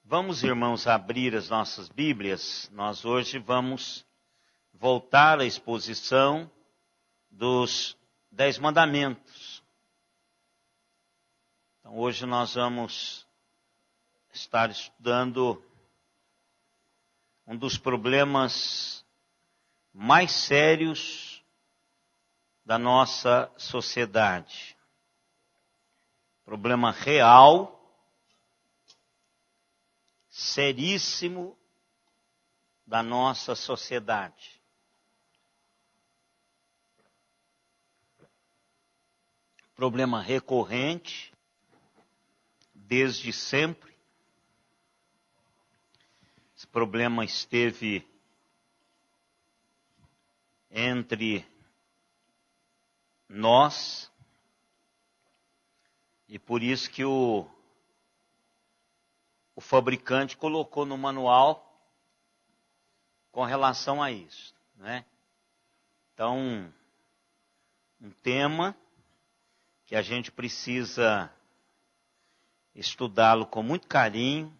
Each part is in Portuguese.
Vamos, irmãos, abrir as nossas Bíblias. Nós hoje vamos voltar à exposição dos 10 mandamentos. Então, hoje nós vamos estar estudando um dos problemas mais sérios da nossa sociedade. Problema real, seríssimo da nossa sociedade. Problema recorrente, desde sempre. Esse problema esteve entre nós, e por isso que o fabricante colocou no manual com relação a isso, né? Então, um tema que a gente precisa estudá-lo com muito carinho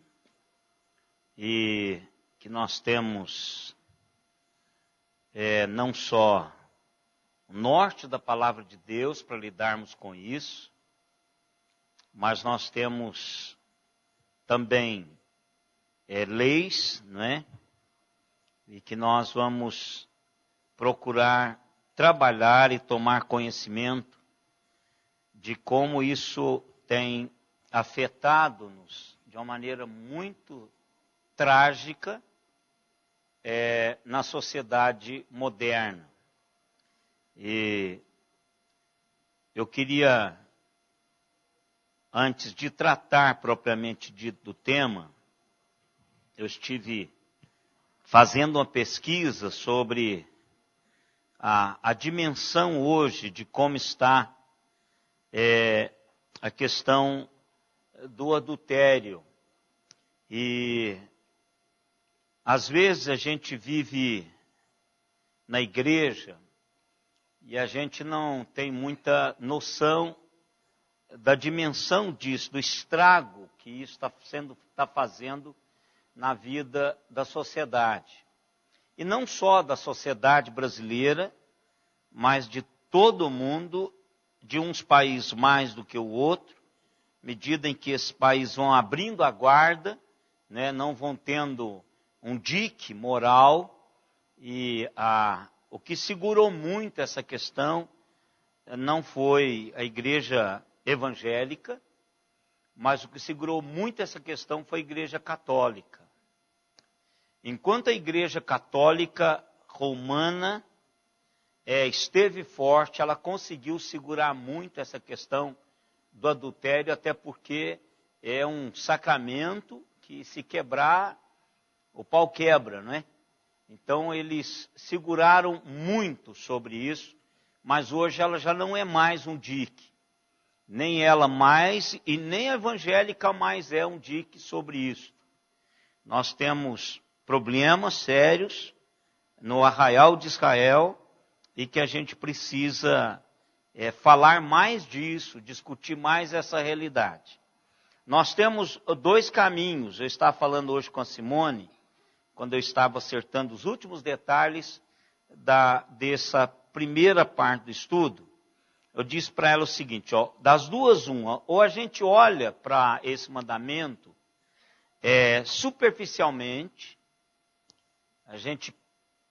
e que nós temos não só o norte da palavra de Deus para lidarmos com isso, mas nós temos também leis, né? E que nós vamos procurar trabalhar e tomar conhecimento de como isso tem afetado-nos de uma maneira muito trágica na sociedade moderna. E eu queria, antes de tratar propriamente dito do tema, eu estive fazendo uma pesquisa sobre a dimensão hoje de como está a questão do adultério. E às vezes a gente vive na igreja e a gente não tem muita noção da dimensão disso, do estrago que isso está fazendo na vida da sociedade. E não só da sociedade brasileira, mas de todo o mundo, de uns países mais do que o outro, à medida em que esses países vão abrindo a guarda, né, não vão tendo um dique moral, e o que segurou muito essa questão não foi a igreja evangélica, mas o que segurou muito essa questão foi a igreja católica. Enquanto a igreja católica romana esteve forte, ela conseguiu segurar muito essa questão do adultério, até porque é um sacramento que, se quebrar, o pau quebra, não é? Então eles seguraram muito sobre isso, mas hoje ela já não é mais um dique. Nem ela mais, e nem a evangélica mais é um dique sobre isso. Nós temos problemas sérios no arraial de Israel e que a gente precisa falar mais disso, discutir mais essa realidade. Nós temos 2 caminhos. Eu estava falando hoje com a Simone, quando eu estava acertando os últimos detalhes dessa primeira parte do estudo. Eu disse para ela o seguinte, das duas uma, ou a gente olha para esse mandamento superficialmente, a gente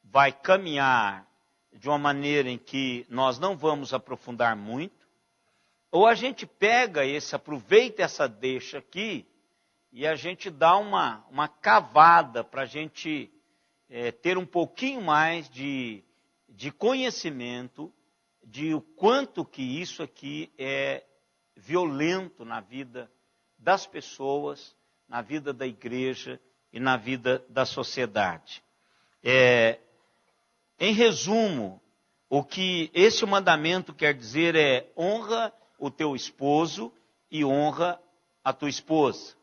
vai caminhar de uma maneira em que nós não vamos aprofundar muito, ou a gente aproveita essa deixa aqui e a gente dá uma cavada para a gente ter um pouquinho mais de conhecimento de o quanto que isso aqui é violento na vida das pessoas, na vida da igreja e na vida da sociedade. Em resumo, o que esse mandamento quer dizer é: honra o teu esposo e honra a tua esposa.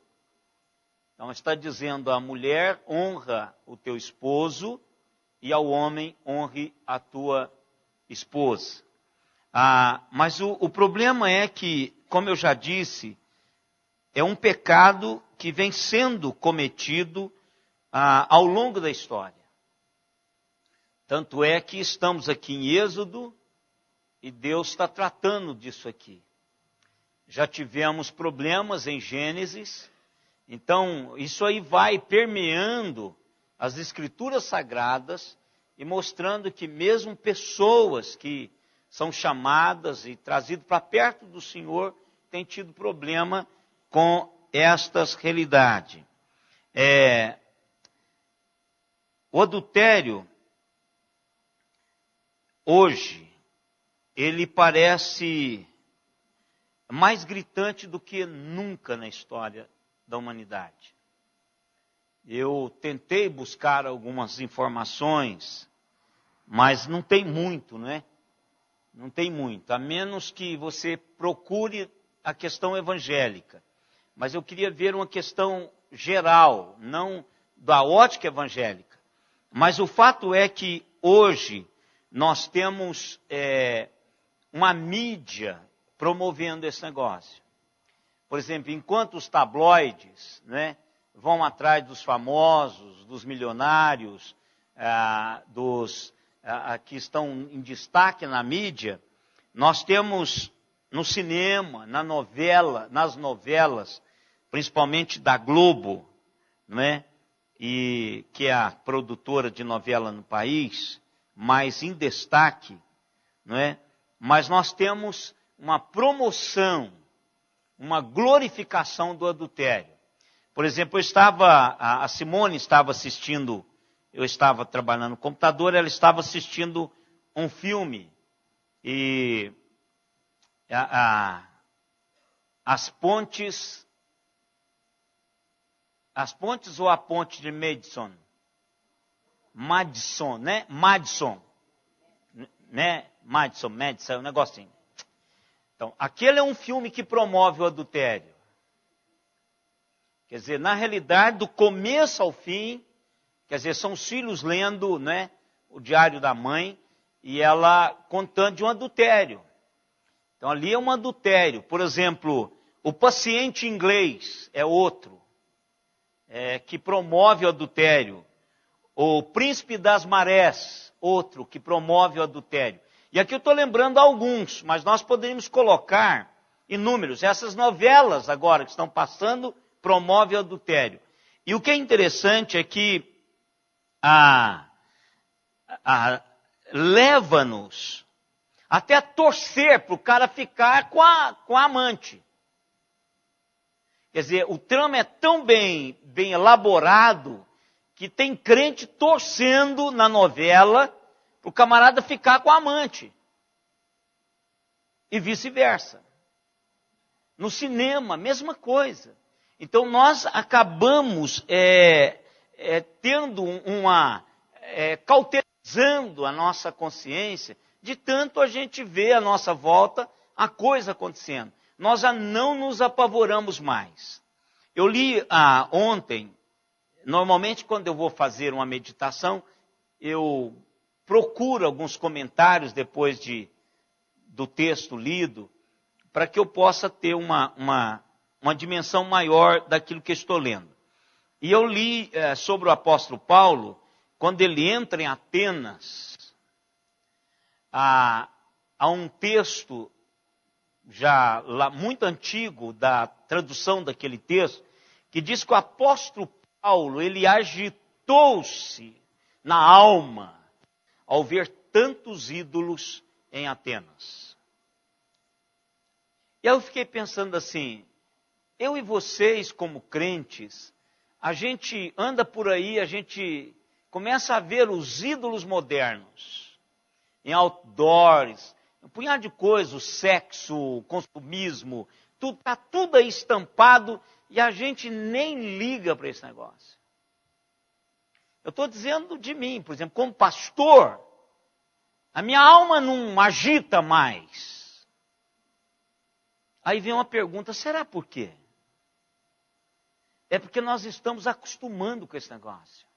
Então está dizendo à mulher: honra o teu esposo, e ao homem: honre a tua esposa. Mas o problema é que, como eu já disse, é um pecado que vem sendo cometido ao longo da história. Tanto é que estamos aqui em Êxodo e Deus está tratando disso aqui. Já tivemos problemas em Gênesis, então isso aí vai permeando as Escrituras Sagradas e mostrando que mesmo pessoas que são chamadas e trazidas para perto do Senhor têm tido problema com estas realidades. O adultério, hoje, ele parece mais gritante do que nunca na história da humanidade. Eu tentei buscar algumas informações, mas não tem muito, né? Não tem muito, a menos que você procure a questão evangélica. Mas eu queria ver uma questão geral, não da ótica evangélica. Mas o fato é que hoje nós temos uma mídia promovendo esse negócio. Por exemplo, enquanto os tabloides, né, vão atrás dos famosos, dos milionários, que estão em destaque na mídia, nós temos no cinema, nas novelas, principalmente da Globo, né, e que é a produtora de novela no país, mais em destaque, não é? Mas nós temos uma promoção, uma glorificação do adultério. Por exemplo, a Simone estava assistindo, eu estava trabalhando no computador, ela estava assistindo um filme, e as pontes ou a ponte de Madison, né? Madison, é um negocinho. Então, aquele é um filme que promove o adultério. Quer dizer, na realidade, do começo ao fim, quer dizer, são os filhos lendo, né, o diário da mãe, e ela contando de um adultério. Então, ali é um adultério. Por exemplo, O Paciente Inglês é outro, que promove o adultério. O Príncipe das Marés, outro, que promove o adultério. E aqui eu estou lembrando alguns, mas nós poderíamos colocar inúmeros. Essas novelas agora que estão passando promovem o adultério. E o que é interessante é que leva-nos até a torcer para o cara ficar com a amante. Quer dizer, o trama é tão bem elaborado que tem crente torcendo na novela para o camarada ficar com a amante. E vice-versa. No cinema, mesma coisa. Então nós acabamos tendo cauterizando a nossa consciência de tanto a gente vê à nossa volta a coisa acontecendo. Nós já não nos apavoramos mais. Eu li ontem, normalmente quando eu vou fazer uma meditação, eu procuro alguns comentários depois do texto lido, para que eu possa ter uma dimensão maior daquilo que estou lendo. E eu li sobre o apóstolo Paulo, quando ele entra em Atenas, há um texto já lá muito antigo da tradução daquele texto, que diz que o apóstolo Paulo, ele agitou-se na alma ao ver tantos ídolos em Atenas. E aí eu fiquei pensando assim, eu e vocês como crentes, a gente anda por aí, a gente começa a ver os ídolos modernos, em outdoors, um punhado de coisas, o sexo, o consumismo, está tudo aí estampado e a gente nem liga para esse negócio. Eu estou dizendo de mim, por exemplo, como pastor, a minha alma não agita mais. Aí vem uma pergunta, será por quê? É porque nós estamos acostumando com esse negócio.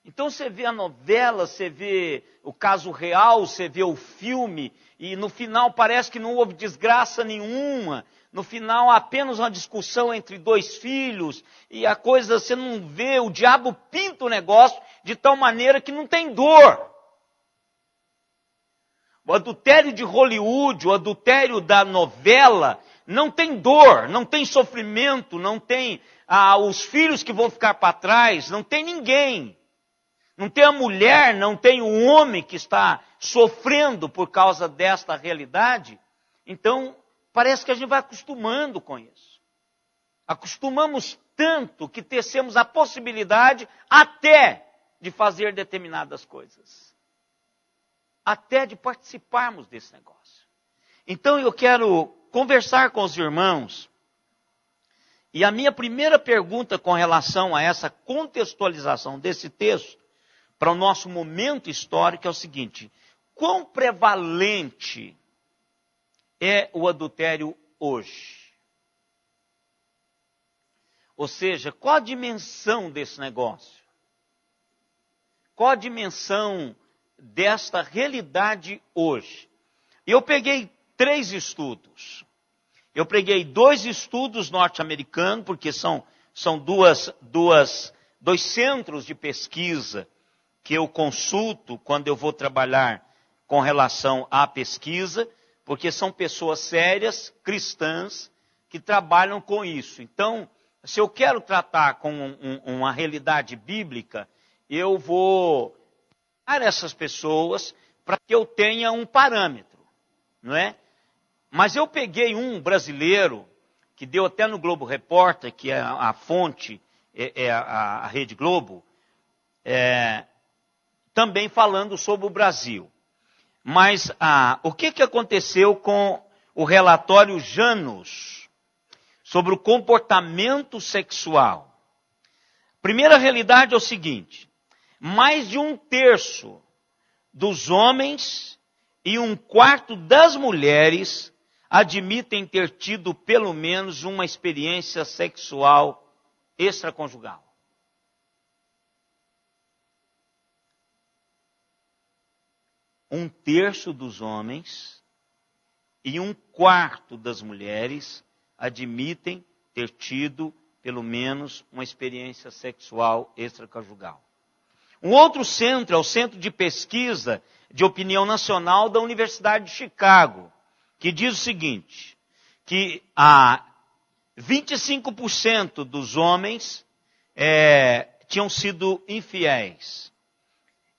Então você vê a novela, você vê o caso real, você vê o filme, e no final parece que não houve desgraça nenhuma. No final há apenas uma discussão entre dois filhos, e a coisa você não vê, o diabo pinta o negócio de tal maneira que não tem dor. O adultério de Hollywood, o adultério da novela, não tem dor, não tem sofrimento, não tem os filhos que vão ficar para trás, não tem ninguém. Não tem a mulher, não tem o homem que está sofrendo por causa desta realidade. Então, parece que a gente vai acostumando com isso. Acostumamos tanto que tecemos a possibilidade até de fazer determinadas coisas. Até de participarmos desse negócio. Então eu quero conversar com os irmãos. E a minha primeira pergunta com relação a essa contextualização desse texto, para o nosso momento histórico, é o seguinte: quão prevalente é o adultério hoje? Ou seja, qual a dimensão desse negócio? Qual a dimensão desta realidade hoje? Eu peguei 3 estudos. Eu peguei 2 estudos norte-americanos, porque são dois centros de pesquisa que eu consulto quando eu vou trabalhar com relação à pesquisa, porque são pessoas sérias, cristãs, que trabalham com isso. Então, se eu quero tratar com uma realidade bíblica, eu vou dar essas pessoas para que eu tenha um parâmetro, não é? Mas eu peguei um brasileiro, que deu até no Globo Repórter, que é a fonte, a Rede Globo, também falando sobre o Brasil. Mas o que aconteceu com o relatório Janus sobre o comportamento sexual? Primeira realidade é o seguinte: mais de 1/3 dos homens e 1/4 das mulheres admitem ter tido pelo menos uma experiência sexual extraconjugal. Um terço dos homens e 1/4 das mulheres admitem ter tido pelo menos uma experiência sexual extraconjugal. Um outro centro é o Centro de Pesquisa de Opinião Nacional da Universidade de Chicago, que diz o seguinte, que 25% dos homens tinham sido infiéis.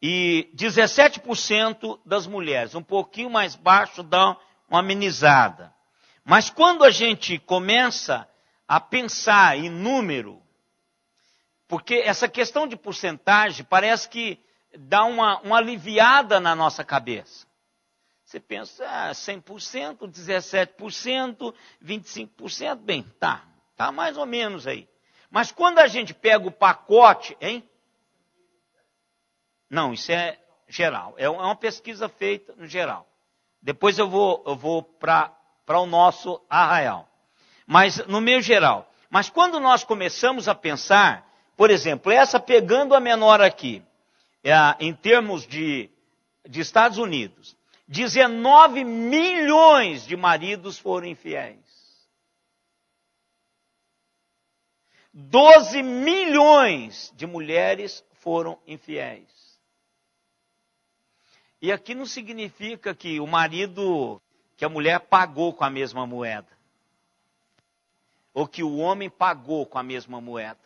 E 17% das mulheres, um pouquinho mais baixo, dá uma amenizada. Mas quando a gente começa a pensar em número, porque essa questão de porcentagem parece que dá uma aliviada na nossa cabeça. Você pensa, 100%, 17%, 25%, bem, tá mais ou menos aí. Mas quando a gente pega o pacote, hein? Não, isso é geral. É uma pesquisa feita no geral. Depois eu vou para o nosso arraial. Mas no meio geral. Mas quando nós começamos a pensar, por exemplo, essa pegando a menor aqui, em termos de Estados Unidos, 19 milhões de maridos foram infiéis. 12 milhões de mulheres foram infiéis. E aqui não significa que que a mulher pagou com a mesma moeda. Ou que o homem pagou com a mesma moeda.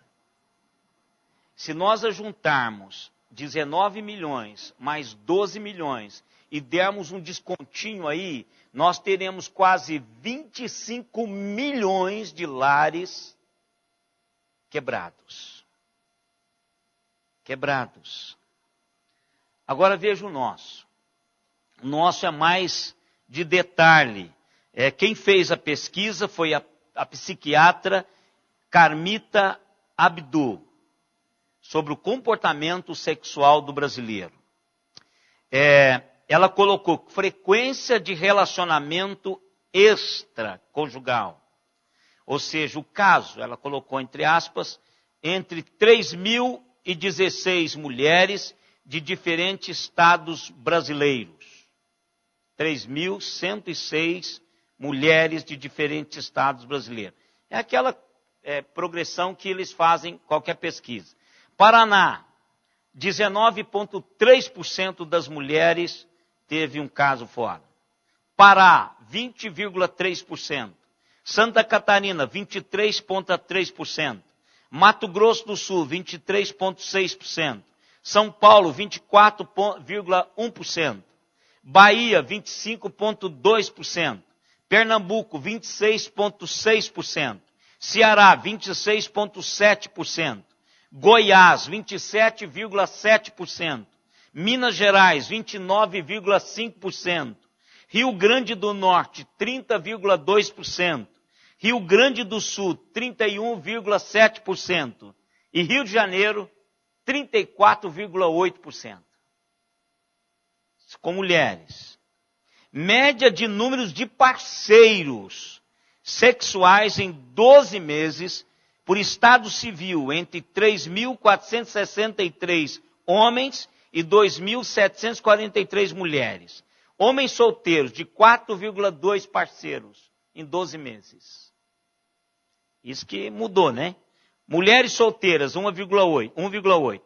Se nós ajuntarmos 19 milhões mais 12 milhões e dermos um descontinho aí, nós teremos quase 25 milhões de lares quebrados. Quebrados. Agora veja o nosso. O nosso é mais de detalhe. Quem fez a pesquisa foi a psiquiatra Carmita Abdu, sobre o comportamento sexual do brasileiro. Ela colocou frequência de relacionamento extraconjugal. Ou seja, o caso, ela colocou entre aspas, entre 3.000 3.116 mulheres de diferentes estados brasileiros. 3.106 mulheres de diferentes estados brasileiros. É aquela progressão que eles fazem qualquer pesquisa. Paraná, 19,3% das mulheres teve um caso fora. Pará, 20,3%. Santa Catarina, 23,3%. Mato Grosso do Sul, 23,6%. São Paulo, 24,1%. Bahia, 25,2%. Pernambuco, 26,6%. Ceará, 26,7%. Goiás, 27,7%. Minas Gerais, 29,5%. Rio Grande do Norte, 30,2%. Rio Grande do Sul, 31,7%. E Rio de Janeiro, 34,8%. Com mulheres. Média de números de parceiros sexuais em 12 meses por estado civil, entre 3.463 homens e 2.743 mulheres. Homens solteiros, de 4,2 parceiros em 12 meses. Isso que mudou, né? Mulheres solteiras, 1,8.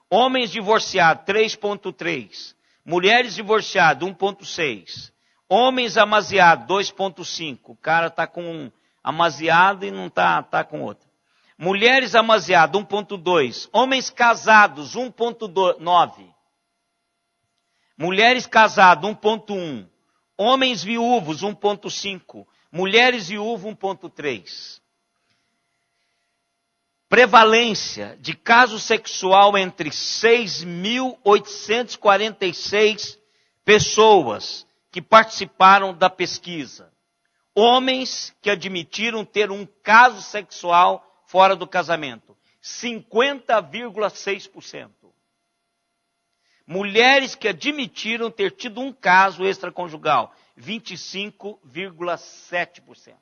Homens divorciados, 3,3. Mulheres divorciadas, 1,6. Homens amaziados, 2,5. O cara está com um amaziado e não está com outro. Mulheres amaziadas, 1,2. Homens casados, 1,9. Mulheres casadas, 1,1. Homens viúvos, 1,5. Mulheres viúvas, 1,3. Prevalência de caso sexual entre 6.846 pessoas que participaram da pesquisa. Homens que admitiram ter um caso sexual fora do casamento, 50,6%. Mulheres que admitiram ter tido um caso extraconjugal, 25,7%.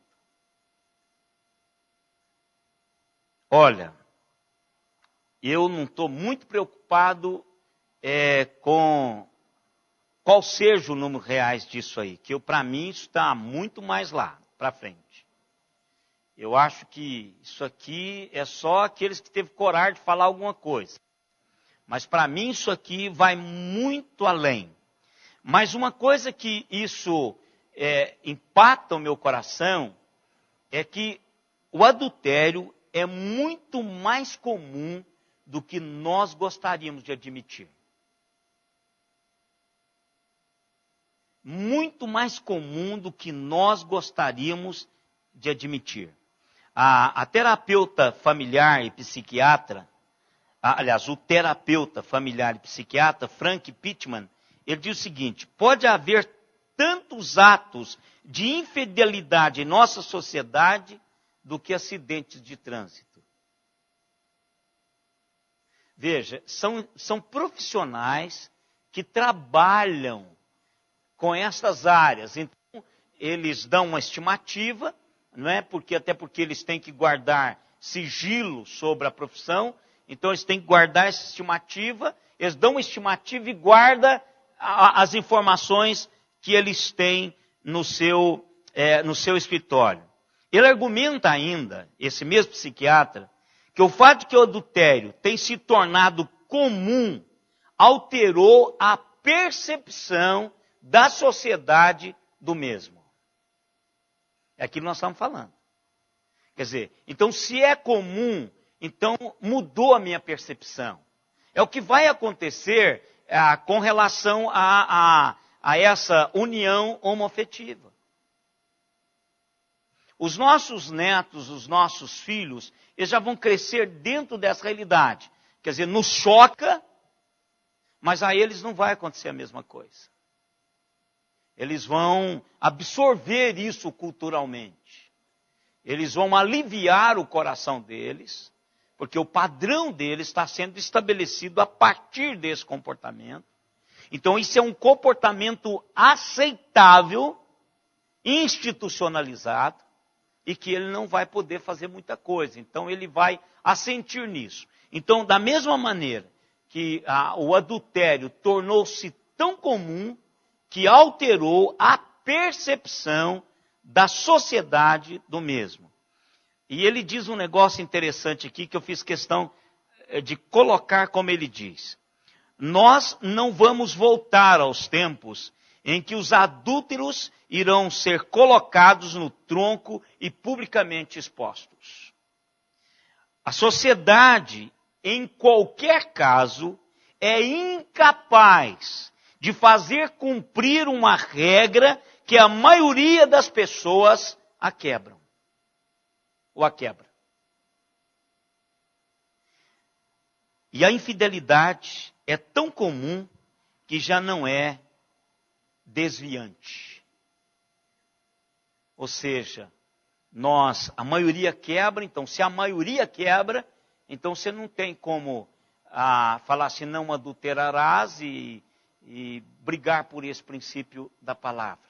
Olha, eu não estou muito preocupado com qual seja o número reais disso aí, que para mim isso está muito mais lá, para frente. Eu acho que isso aqui é só aqueles que teve coragem de falar alguma coisa. Mas para mim isso aqui vai muito além. Mas uma coisa que isso impacta o meu coração é que o adultério é muito mais comum do que nós gostaríamos de admitir. Muito mais comum do que nós gostaríamos de admitir. A terapeuta familiar e psiquiatra, o terapeuta familiar e psiquiatra, Frank Pittman, ele diz o seguinte: pode haver tantos atos de infidelidade em nossa sociedade do que acidentes de trânsito. Veja, são profissionais que trabalham com essas áreas. Então, eles dão uma estimativa, não é? Até porque eles têm que guardar sigilo sobre a profissão, então eles têm que guardar essa estimativa, eles dão uma estimativa e guardam as informações que eles têm no seu escritório. Ele argumenta ainda, esse mesmo psiquiatra, que o fato de que o adultério tem se tornado comum alterou a percepção da sociedade do mesmo. É aquilo que nós estamos falando. Quer dizer, então se é comum, então mudou a minha percepção. É o que vai acontecer com relação a essa união homoafetiva. Os nossos netos, os nossos filhos, eles já vão crescer dentro dessa realidade. Quer dizer, nos choca, mas a eles não vai acontecer a mesma coisa. Eles vão absorver isso culturalmente. Eles vão aliviar o coração deles, porque o padrão deles está sendo estabelecido a partir desse comportamento. Então, isso é um comportamento aceitável, institucionalizado, e que ele não vai poder fazer muita coisa. Então, ele vai assentir nisso. Então, da mesma maneira que o adultério tornou-se tão comum que alterou a percepção da sociedade do mesmo. E ele diz um negócio interessante aqui que eu fiz questão de colocar como ele diz. Nós não vamos voltar aos tempos em que os adúlteros irão ser colocados no tronco e publicamente expostos. A sociedade, em qualquer caso, é incapaz de fazer cumprir uma regra que a maioria das pessoas a quebram. Ou a quebra. E a infidelidade é tão comum que já não é desviante. Ou seja, a maioria quebra, então se a maioria quebra, então você não tem como falar assim, não adulterarás e brigar por esse princípio da palavra.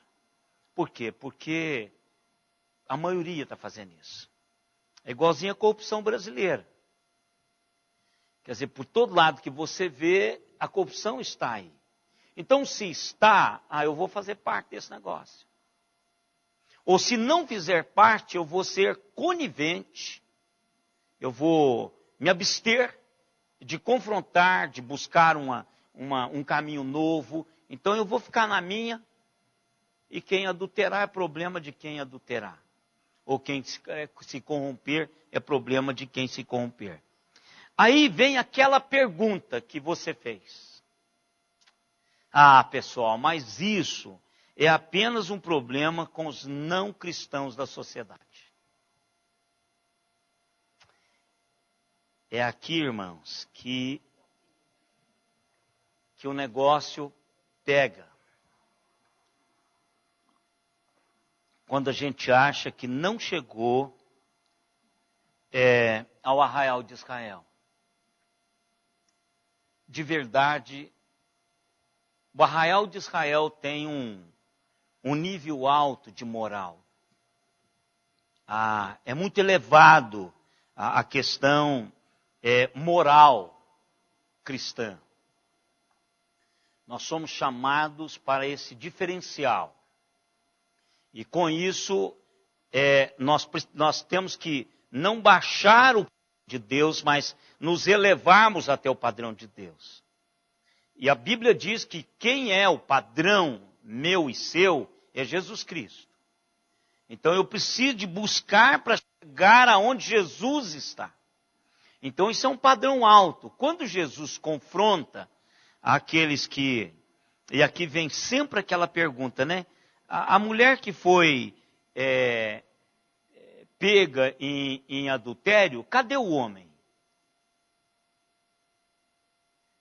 Por quê? Porque a maioria está fazendo isso. É igualzinho a corrupção brasileira. Quer dizer, por todo lado que você vê, a corrupção está aí. Então, se está, eu vou fazer parte desse negócio. Ou se não fizer parte, eu vou ser conivente, eu vou me abster de confrontar, de buscar um caminho novo. Então, eu vou ficar na minha, e quem adulterar é problema de quem adulterar. Ou quem se corromper é problema de quem se corromper. Aí vem aquela pergunta que você fez. Pessoal, mas isso é apenas um problema com os não cristãos da sociedade. É aqui, irmãos, que o negócio pega. Quando a gente acha que não chegou ao arraial de Israel. De verdade, o arraial de Israel tem um nível alto de moral. É muito elevado a questão moral cristã. Nós somos chamados para esse diferencial. E com isso, nós temos que não baixar o de Deus, mas nos elevarmos até o padrão de Deus. E a Bíblia diz que quem é o padrão meu e seu é Jesus Cristo. Então eu preciso de buscar para chegar aonde Jesus está. Então isso é um padrão alto. Quando Jesus confronta aqueles que... E aqui vem sempre aquela pergunta, né? A mulher que foi pega em adultério, cadê o homem?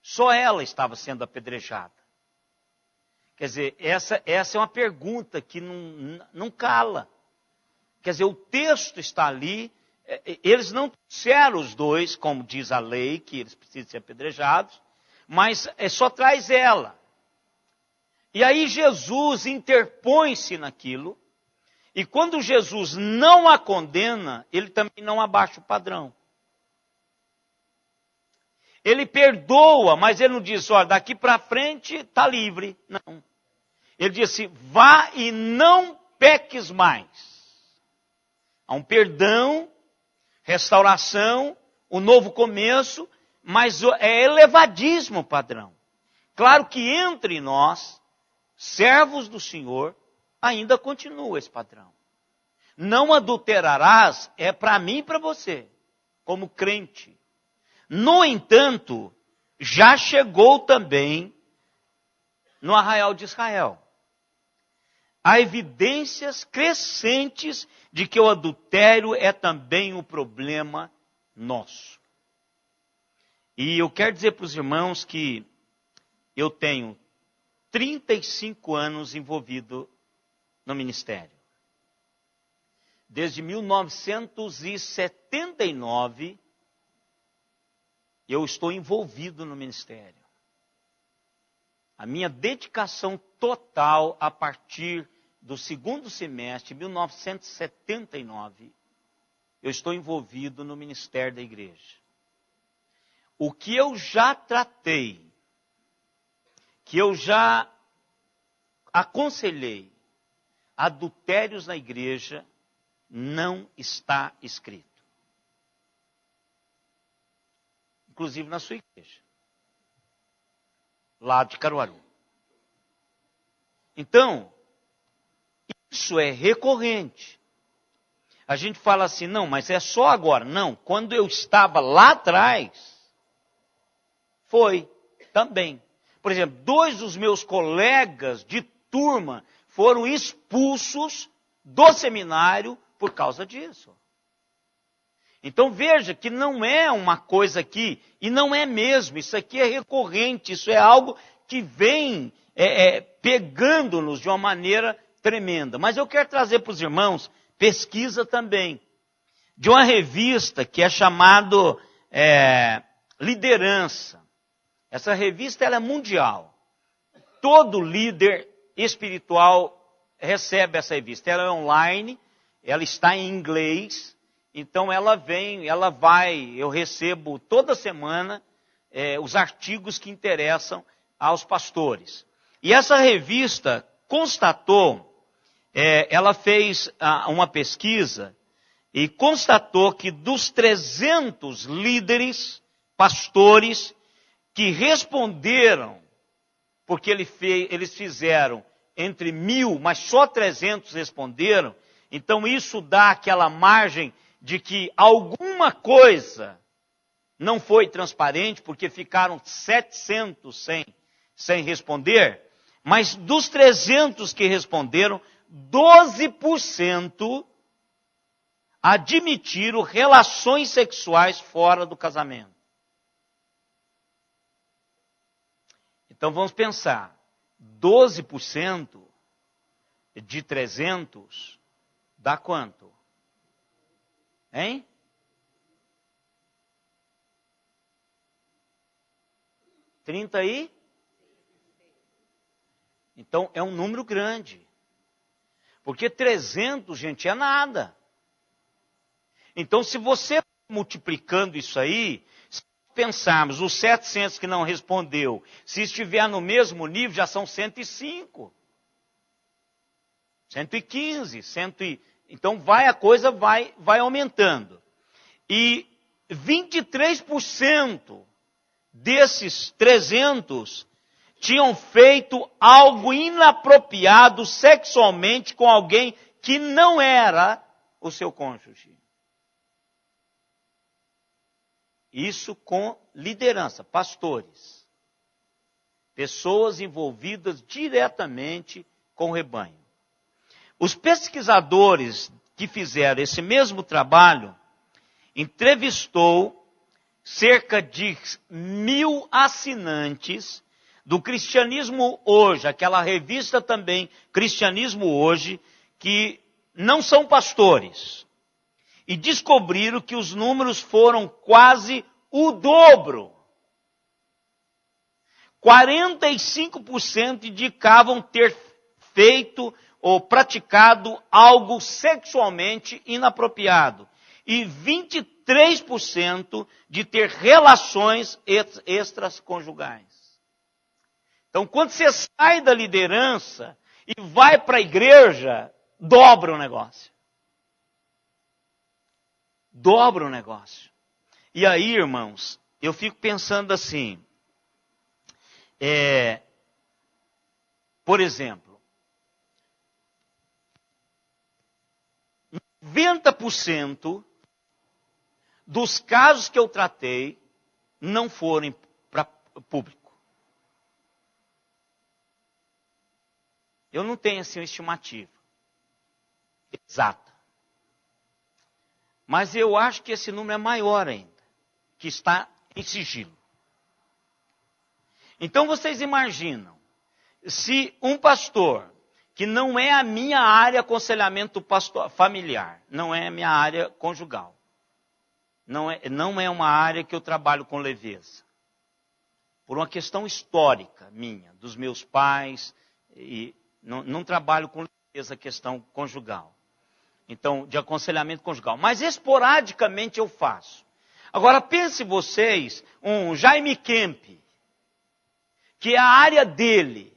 Só ela estava sendo apedrejada. Quer dizer, essa é uma pergunta que não cala. Quer dizer, o texto está ali, eles não trouxeram os dois, como diz a lei, que eles precisam ser apedrejados, mas só traz ela. E aí Jesus interpõe-se naquilo, e quando Jesus não a condena, ele também não abaixa o padrão. Ele perdoa, mas ele não diz, olha, daqui para frente está livre. Não. Ele diz assim, vá e não peques mais. Há um perdão, restauração, um novo começo, mas é elevadíssimo o padrão. Claro que entre nós, servos do Senhor, ainda continua esse padrão. Não adulterarás é para mim e para você, como crente. No entanto, já chegou também no arraial de Israel. Há evidências crescentes de que o adultério é também um problema nosso. E eu quero dizer para os irmãos que eu tenho 35 anos envolvido no ministério. Desde 1979, eu estou envolvido no ministério. A minha dedicação total a partir do segundo semestre de 1979, eu estou envolvido no ministério da igreja. o que eu já tratei, que eu já aconselhei, adultérios na igreja, não está escrito. Inclusive na sua igreja, lá de Caruaru. Então, isso é recorrente. A gente fala assim, não, mas é só agora. Não, quando eu estava lá atrás, foi também. Por exemplo, 2 dos meus colegas de turma foram expulsos do seminário por causa disso. Então veja que não é uma coisa aqui, e não é mesmo, isso aqui é recorrente, isso é algo que vem pegando-nos de uma maneira tremenda. Mas eu quero trazer para os irmãos pesquisa também, de uma revista que é chamado Liderança. Essa revista ela é mundial. Todo líder espiritual recebe essa revista. Ela é online, ela está em inglês. Então ela vai, eu recebo toda semana os artigos que interessam aos pastores. E essa revista constatou, ela fez uma pesquisa e constatou que dos 300 líderes, pastores, que responderam, porque eles fizeram entre 1.000, mas só 300 responderam, então isso dá aquela margem de que alguma coisa não foi transparente, porque ficaram 700 sem responder, mas dos 300 que responderam, 12% admitiram relações sexuais fora do casamento. Então vamos pensar, 12% de 300 dá quanto? Hein? Trinta aí? Então é um número grande. Porque 300, gente, é nada. Então se você multiplicando isso aí, se pensarmos os 700 que não respondeu, se estiver no mesmo nível, já são 105. 115, então a coisa vai aumentando. E 23% desses 300 tinham feito algo inapropriado sexualmente com alguém que não era o seu cônjuge. Isso com liderança, pastores. Pessoas envolvidas diretamente com o rebanho. Os pesquisadores que fizeram esse mesmo trabalho entrevistou cerca de 1.000 assinantes do Cristianismo Hoje, aquela revista também, Cristianismo Hoje, que não são pastores. E descobriram que os números foram quase o dobro. 45% indicavam ter feito ou praticado algo sexualmente inapropriado. E 23% de ter relações extraconjugais. Então, quando você sai da liderança e vai para a igreja, dobra o negócio. Dobra o negócio. E aí, irmãos, eu fico pensando assim, por exemplo, 90% dos casos que eu tratei não foram para público. Eu não tenho assim uma estimativa exata. Mas eu acho que esse número é maior ainda, que está em sigilo. Então vocês imaginam, se um pastor, que não é a minha área aconselhamento familiar, não é a minha área conjugal, não é uma área que eu trabalho com leveza, por uma questão histórica minha, dos meus pais, e não trabalho com leveza a questão conjugal. Então, de aconselhamento conjugal. Mas esporadicamente eu faço. Agora pense vocês, um Jaime Kemp, que é a área dele,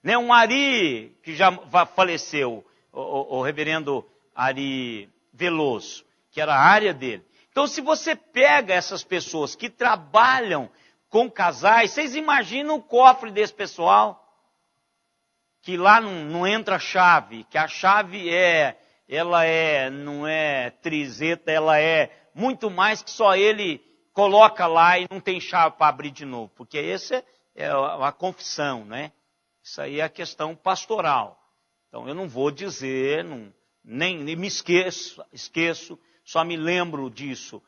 né? Um Ari, que já faleceu, o reverendo Ari Veloso, que era a área dele. Então, se você pega essas pessoas que trabalham com casais, vocês imaginam o cofre desse pessoal? Que lá não entra chave, que a chave não é trizeta, ela é muito mais que só ele coloca lá e não tem chave para abrir de novo. Porque essa é a confissão, né? Isso aí é a questão pastoral. Então eu não vou dizer, nem me esqueço, só me lembro disso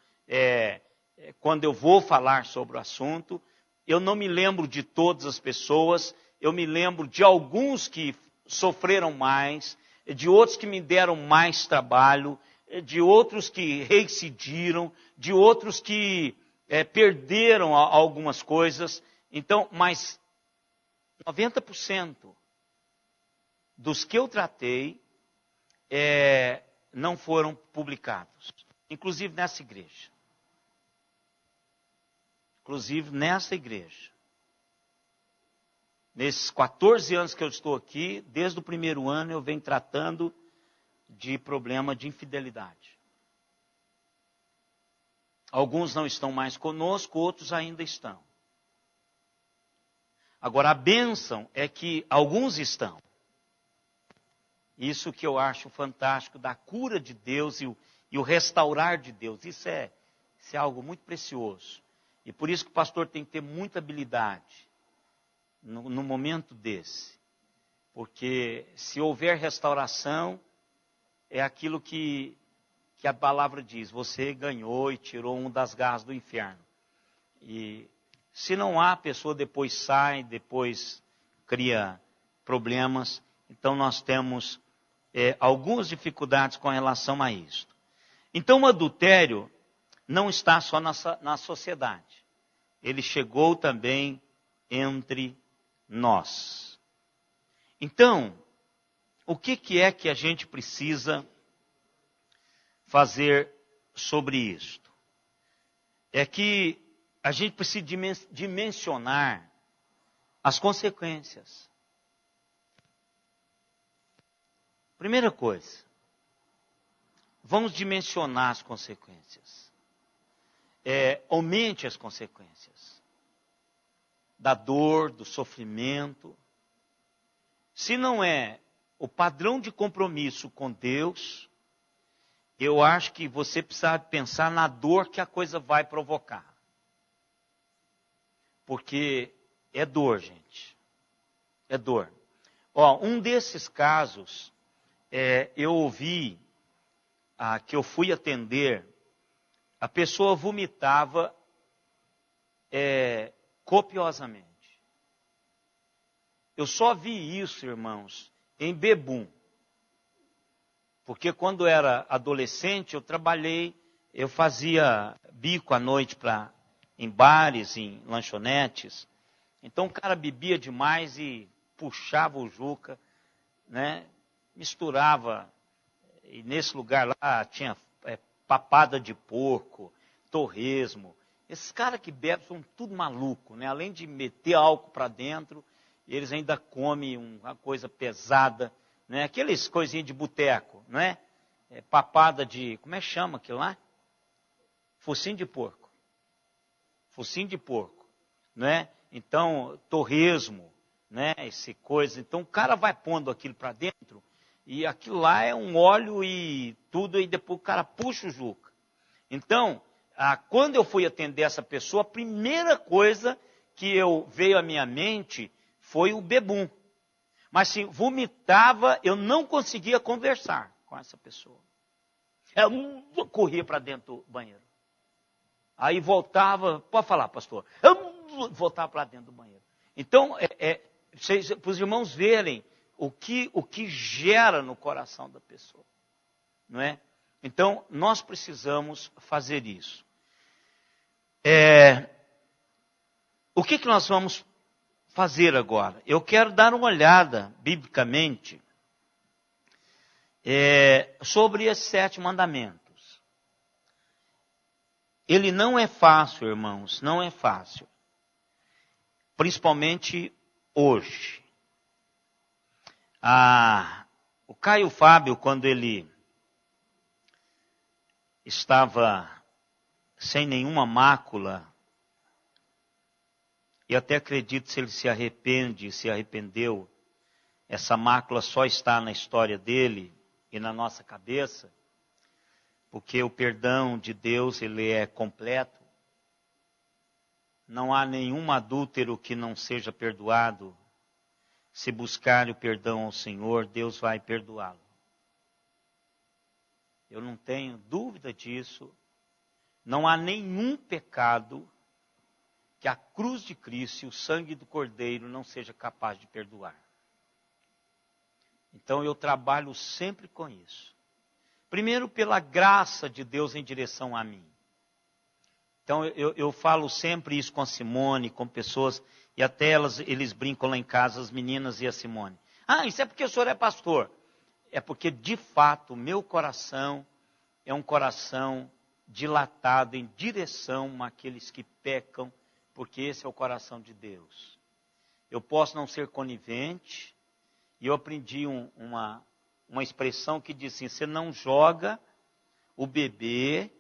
quando eu vou falar sobre o assunto. Eu não me lembro de todas as pessoas, eu me lembro de alguns que sofreram mais, de outros que me deram mais trabalho, de outros que reincidiram, de outros que perderam algumas coisas. Então, mas 90% dos que eu tratei não foram publicados, inclusive nessa igreja. Inclusive nessa igreja. Nesses 14 anos que eu estou aqui, desde o primeiro ano eu venho tratando de problema de infidelidade. Alguns não estão mais conosco, outros ainda estão. Agora a bênção é que alguns estão. Isso que eu acho fantástico da cura de Deus e o restaurar de Deus. Isso é algo muito precioso. E por isso que o pastor tem que ter muita habilidade no momento desse. Porque se houver restauração, é aquilo que a palavra diz. Você ganhou e tirou um das garras do inferno. E se não há, a pessoa depois sai, depois cria problemas. Então nós temos algumas dificuldades com relação a isso. Então o adultério não está só na sociedade. Ele chegou também entre nós. Então, o que é que a gente precisa fazer sobre isto? É que a gente precisa dimensionar as consequências. Primeira coisa, vamos dimensionar as consequências. Aumente as consequências da dor, do sofrimento. Se não é o padrão de compromisso com Deus, eu acho que você precisa pensar na dor que a coisa vai provocar. Porque é dor, gente. É dor. Um desses casos, eu ouvi que eu fui atender, a pessoa vomitava copiosamente. Eu só vi isso, irmãos, em Bebum. Porque quando eu era adolescente, eu fazia bico à noite em bares, em lanchonetes. Então o cara bebia demais e puxava o juca, né? Misturava. E nesse lugar lá tinha papada de porco, torresmo. Esses caras que bebem são tudo maluco, né? Além de meter álcool para dentro, eles ainda comem uma coisa pesada, né? Aqueles coisinhas de boteco, né? Papada de, como é que chama aquilo lá? Focinho de porco. Focinho de porco, né? Então, torresmo, né? Esse coisa. Então, o cara vai pondo aquilo para dentro e aquilo lá é um óleo e tudo, e depois o cara puxa o juca. Então, quando eu fui atender essa pessoa, a primeira coisa que veio à minha mente foi o bebum. Mas se vomitava, eu não conseguia conversar com essa pessoa. Eu corria para dentro do banheiro. Aí voltava, pode falar, pastor. Eu voltava para dentro do banheiro. Então, para os irmãos verem o que gera no coração da pessoa. Não é? Então, nós precisamos fazer isso. O que nós vamos fazer agora? Eu quero dar uma olhada, biblicamente, sobre esses 7 mandamentos. ele não é fácil, irmãos, não é fácil. Principalmente hoje. O Caio Fábio, quando ele estava sem nenhuma mácula, e até acredito se ele se arrependeu, essa mácula só está na história dele e na nossa cabeça, porque o perdão de Deus, ele é completo. Não há nenhum adúltero que não seja perdoado. Se buscar o perdão ao Senhor, Deus vai perdoá-lo. Eu não tenho dúvida disso. Não há nenhum pecado que a cruz de Cristo e o sangue do Cordeiro não seja capaz de perdoar. Então eu trabalho sempre com isso. Primeiro pela graça de Deus em direção a mim. Então eu falo sempre isso com a Simone, com pessoas, e até eles brincam lá em casa, as meninas e a Simone. Isso é porque o senhor é pastor. É porque de fato o meu coração é um coração dilatado em direção àqueles que pecam, porque esse é o coração de Deus. Eu posso não ser conivente, e eu aprendi uma expressão que diz assim: você não joga o bebê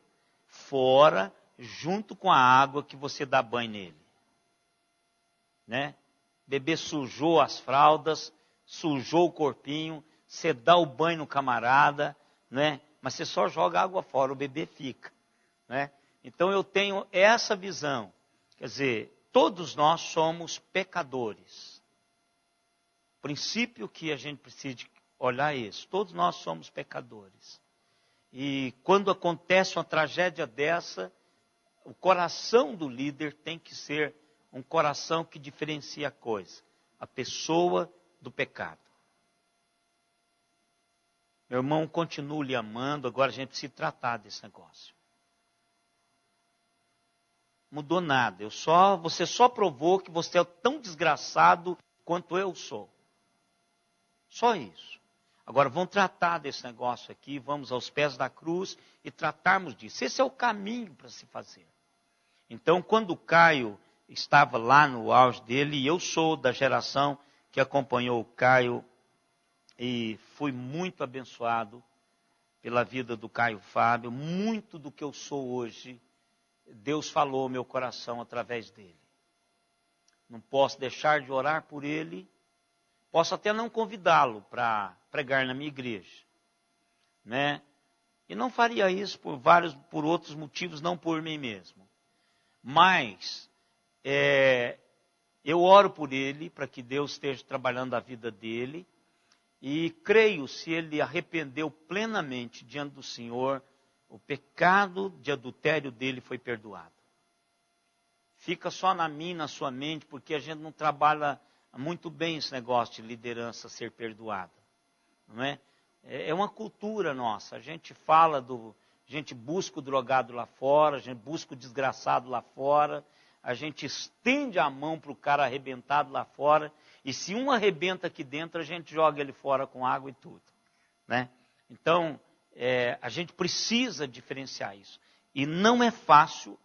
fora junto com a água que você dá banho nele. Né? Bebê sujou as fraldas, sujou o corpinho, você dá o banho no camarada, né? Mas você só joga água fora, o bebê fica. Né? Então eu tenho essa visão. Quer dizer, todos nós somos pecadores. O princípio que a gente precisa olhar é esse. Todos nós somos pecadores. E quando acontece uma tragédia dessa, o coração do líder tem que ser um coração que diferencia a coisa. A pessoa do pecado. Meu irmão, continuo lhe amando, agora a gente precisa tratar desse negócio. Mudou nada. Você só provou que você é tão desgraçado quanto eu sou. Só isso. Agora vamos tratar desse negócio aqui, vamos aos pés da cruz e tratarmos disso. Esse é o caminho para se fazer. Então, quando o Caio estava lá no auge dele, e eu sou da geração que acompanhou o Caio e fui muito abençoado pela vida do Caio Fábio, muito do que eu sou hoje, Deus falou ao meu coração através dele. Não posso deixar de orar por ele, posso até não convidá-lo para pregar na minha igreja, né? E não faria isso por outros motivos, não por mim mesmo. Mas eu oro por ele, para que Deus esteja trabalhando a vida dele, e creio, se ele arrependeu plenamente diante do Senhor, o pecado de adultério dele foi perdoado. Fica só na sua mente, porque a gente não trabalha muito bem esse negócio de liderança ser perdoada. Não é? É uma cultura nossa. A gente a gente busca o drogado lá fora, a gente busca o desgraçado lá fora, a gente estende a mão para o cara arrebentado lá fora, e se um arrebenta aqui dentro, a gente joga ele fora com água e tudo. Né? Então, a gente precisa diferenciar isso. E não é fácil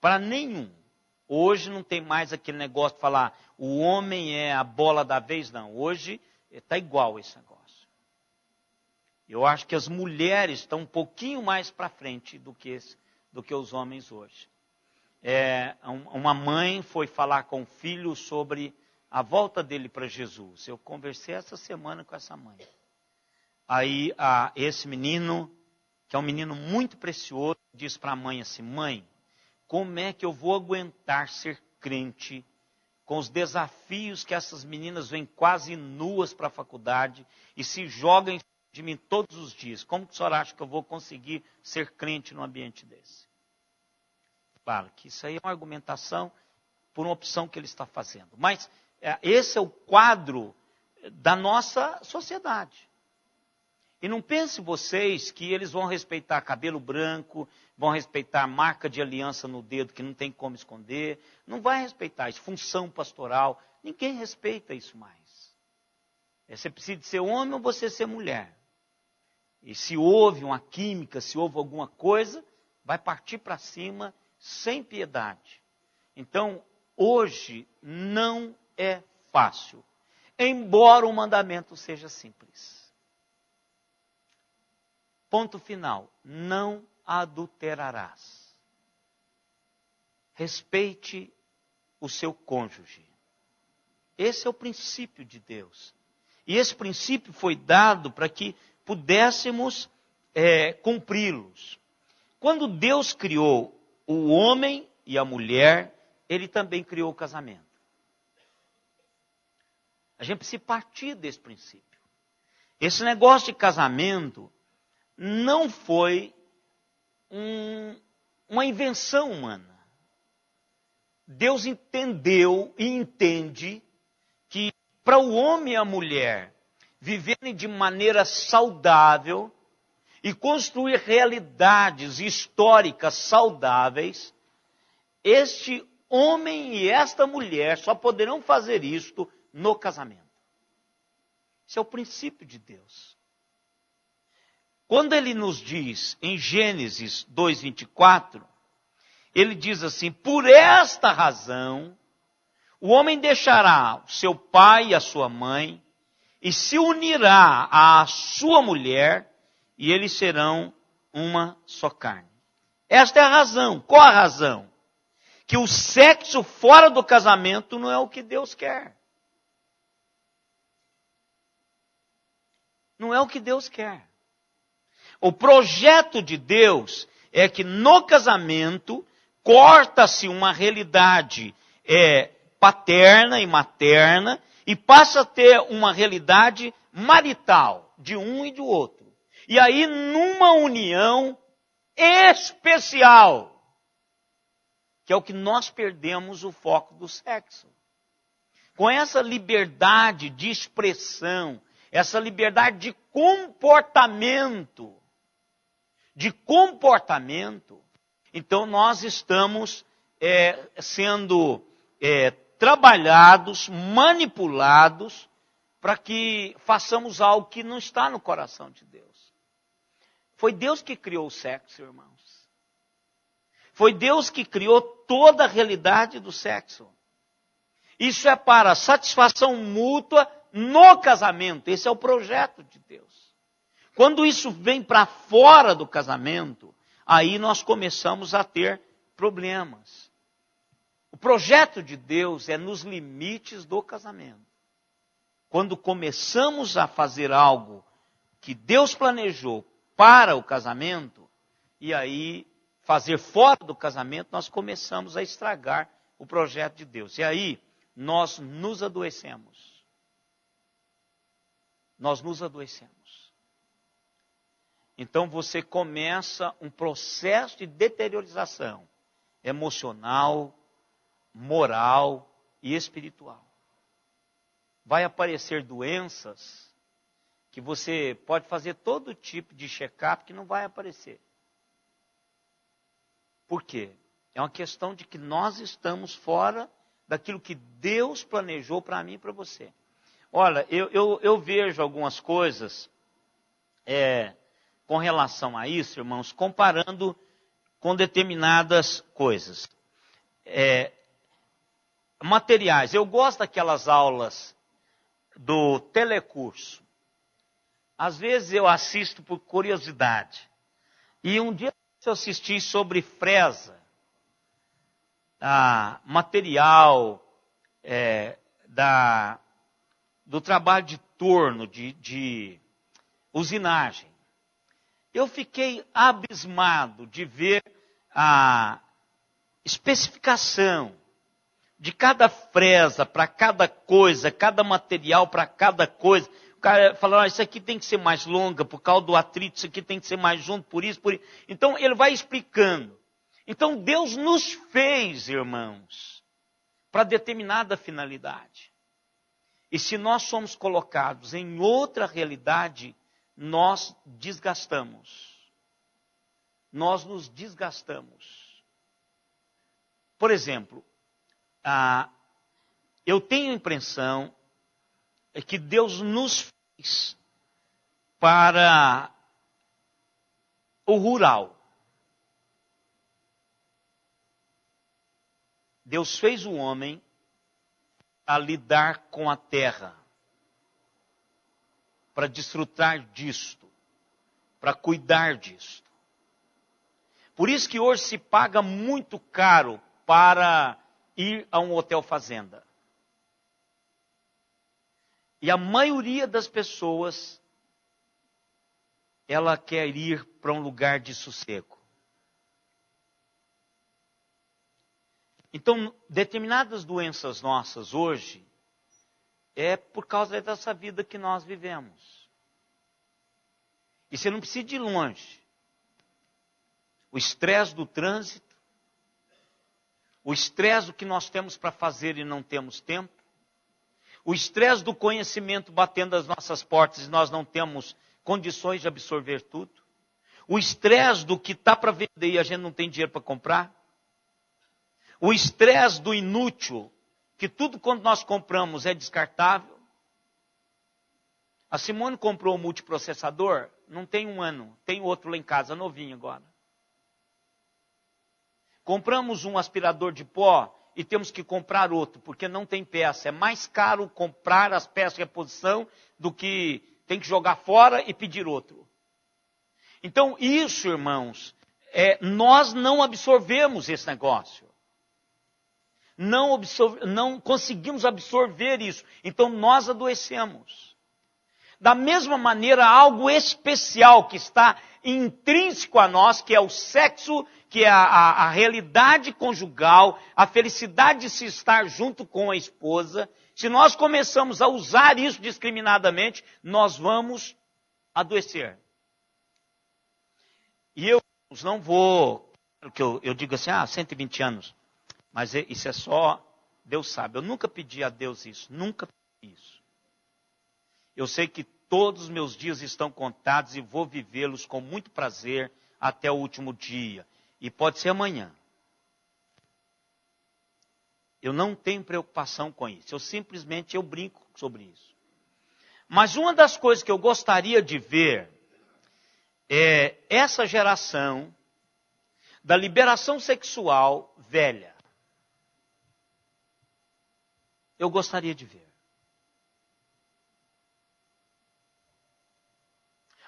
para nenhum. Hoje não tem mais aquele negócio de falar, o homem é a bola da vez, não. Hoje está igual esse negócio. Eu acho que as mulheres estão um pouquinho mais para frente do que os homens hoje. Uma mãe foi falar com o filho sobre a volta dele para Jesus. Eu conversei essa semana com essa mãe. Aí esse menino, que é um menino muito precioso, diz para a mãe assim: mãe, como é que eu vou aguentar ser crente com os desafios que essas meninas vêm quase nuas para a faculdade e se jogam de mim todos os dias? Como que a senhora acha que eu vou conseguir ser crente num ambiente desse? Claro que isso aí é uma argumentação por uma opção que ele está fazendo. Mas esse é o quadro da nossa sociedade. E não pense vocês que eles vão respeitar cabelo branco, vão respeitar marca de aliança no dedo que não tem como esconder. Não vai respeitar isso, função pastoral. Ninguém respeita isso mais. Você precisa ser homem ou você ser mulher. E se houve uma química, se houve alguma coisa, vai partir para cima sem piedade. Então, hoje não é fácil, embora o mandamento seja simples. Ponto final, não adulterarás. Respeite o seu cônjuge. Esse é o princípio de Deus. E esse princípio foi dado para que pudéssemos cumpri-los. Quando Deus criou o homem e a mulher, Ele também criou o casamento. A gente precisa partir desse princípio. Esse negócio de casamento não foi uma invenção humana. Deus entendeu e entende que para o homem e a mulher viverem de maneira saudável e construir realidades históricas saudáveis, este homem e esta mulher só poderão fazer isto no casamento. Esse é o princípio de Deus. Quando ele nos diz em Gênesis 2:24, ele diz assim: por esta razão, o homem deixará o seu pai e a sua mãe e se unirá à sua mulher e eles serão uma só carne. Esta é a razão. Qual a razão? Que o sexo fora do casamento não é o que Deus quer. Não é o que Deus quer. O projeto de Deus é que no casamento corta-se uma realidade paterna e materna e passa a ter uma realidade marital de um e do outro. E aí, numa união especial, que é o que nós perdemos o foco do sexo. Com essa liberdade de expressão, essa liberdade de comportamento, então nós estamos sendo trabalhados, manipulados, para que façamos algo que não está no coração de Deus. Foi Deus que criou o sexo, irmãos. Foi Deus que criou toda a realidade do sexo. Isso é para satisfação mútua no casamento. Esse é o projeto de Deus. Quando isso vem para fora do casamento, aí nós começamos a ter problemas. O projeto de Deus é nos limites do casamento. Quando começamos a fazer algo que Deus planejou para o casamento, e aí fazer fora do casamento, nós começamos a estragar o projeto de Deus. E aí nós nos adoecemos. Nós nos adoecemos. Então você começa um processo de deteriorização emocional, moral e espiritual. Vai aparecer doenças que você pode fazer todo tipo de check-up que não vai aparecer. Por quê? É uma questão de que nós estamos fora daquilo que Deus planejou para mim e para você. Olha, eu vejo algumas coisas com relação a isso, irmãos, comparando com determinadas coisas. Materiais. Eu gosto daquelas aulas do telecurso. Às vezes eu assisto por curiosidade. E um dia eu assisti sobre fresa, material do trabalho de torno, de usinagem. Eu fiquei abismado de ver a especificação de cada fresa para cada coisa, cada material para cada coisa. O cara falou, isso aqui tem que ser mais longa por causa do atrito, isso aqui tem que ser mais junto por isso, por isso. Então ele vai explicando. Então Deus nos fez, irmãos, para determinada finalidade. E se nós somos colocados em outra realidade, nós desgastamos. Nós nos desgastamos. Por exemplo, eu tenho a impressão que Deus nos fez para o rural. Deus fez o homem a lidar com a terra, para desfrutar disto, para cuidar disto. Por isso que hoje se paga muito caro para ir a um hotel fazenda. E a maioria das pessoas, ela quer ir para um lugar de sossego. Então, determinadas doenças nossas hoje, é por causa dessa vida que nós vivemos. E você não precisa ir longe. O estresse do trânsito, o estresse do que nós temos para fazer e não temos tempo, o estresse do conhecimento batendo as nossas portas e nós não temos condições de absorver tudo, o estresse do que está para vender e a gente não tem dinheiro para comprar, o estresse do inútil, que tudo quando nós compramos é descartável. A Simone comprou um multiprocessador, não tem um ano, tem outro lá em casa, novinho agora. Compramos um aspirador de pó e temos que comprar outro, porque não tem peça. É mais caro comprar as peças de reposição do que tem que jogar fora e pedir outro. Então isso, irmãos, nós não absorvemos esse negócio. Não conseguimos absorver isso. Então nós adoecemos. Da mesma maneira, algo especial que está intrínseco a nós, que é o sexo, que é a realidade conjugal, a felicidade de se estar junto com a esposa. Se nós começamos a usar isso discriminadamente, nós vamos adoecer. E eu não vou, porque eu digo assim, 120 anos, mas isso é só, Deus sabe. Eu nunca pedi a Deus isso, nunca pedi isso. Eu sei que todos os meus dias estão contados e vou vivê-los com muito prazer até o último dia. E pode ser amanhã. Eu não tenho preocupação com isso. Eu brinco sobre isso. Mas uma das coisas que eu gostaria de ver é essa geração da liberação sexual velha. Eu gostaria de ver.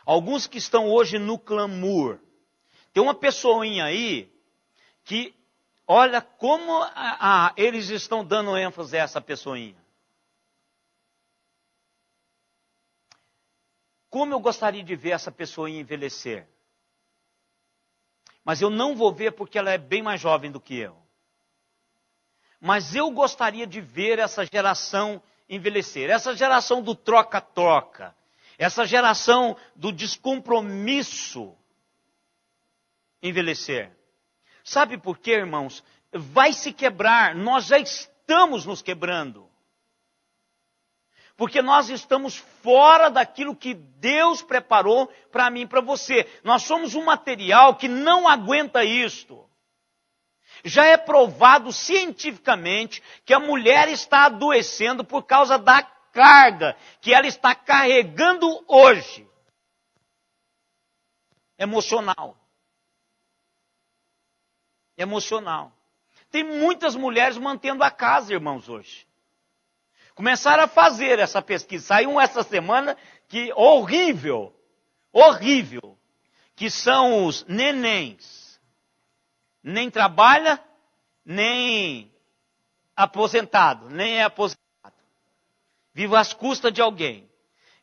Alguns que estão hoje no clamor. Tem uma pessoinha aí que, olha como eles estão dando ênfase a essa pessoinha. Como eu gostaria de ver essa pessoinha envelhecer. Mas eu não vou ver porque ela é bem mais jovem do que eu. Mas eu gostaria de ver essa geração envelhecer. Essa geração do troca-troca. Essa geração do descompromisso envelhecer. Sabe por quê, irmãos? Vai se quebrar. Nós já estamos nos quebrando. Porque nós estamos fora daquilo que Deus preparou para mim e para você. Nós somos um material que não aguenta isto. Já é provado cientificamente que a mulher está adoecendo por causa da carga que ela está carregando hoje. Emocional. Emocional. Tem muitas mulheres mantendo a casa, irmãos, hoje. Começaram a fazer essa pesquisa. Saiu essa semana que horrível, que são os nenéns. Nem trabalha, nem aposentado, nem é aposentado. Vive às custas de alguém.